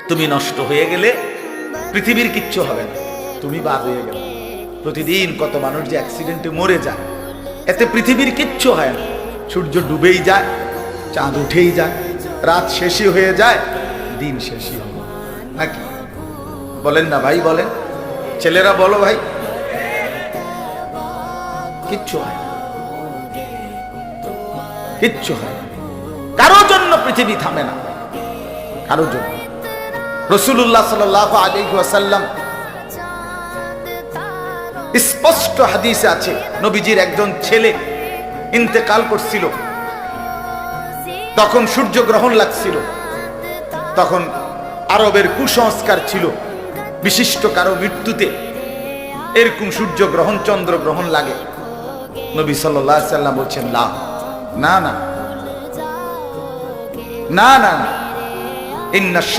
তুমি নষ্ট হয়ে গেলে পৃথিবীর কিচ্ছু হবে না, তুমি বাদ হয়ে গেলে। প্রতিদিন কত মানুষ যে অ্যাক্সিডেন্টে মরে যায়, এতে পৃথিবীর কিচ্ছু হয় না। সূর্য ডুবেই যায়, চাঁদ উঠেই যায়, রাত শেষই হয়ে যায়, দিন শেষই হবে নাকি? বলেন না ভাই, বলেন, ছেলেরা বলো ভাই, কিচ্ছু হয় না, কিচ্ছু হয় না। কারোর জন্য পৃথিবী থামে না, কারোর জন্য। রাসূলুল্লাহ সাল্লাল্লাহু আলাইহি ওয়াসাল্লাম স্পষ্ট হাদিসে আছে, নবীজির একজন ছেলে ইন্তেকাল করছিল, তখন সূর্যগ্রহণ লাগছিল। তখন আরবের কুসংস্কার ছিল, বিশিষ্ট কারো মৃত্যুতে এরকম সূর্যগ্রহণ চন্দ্রগ্রহণ লাগে। নবী সাল্লাল্লাহু আলাইহি ওয়াসাল্লাম বলছেন, না না না না না, ইন্না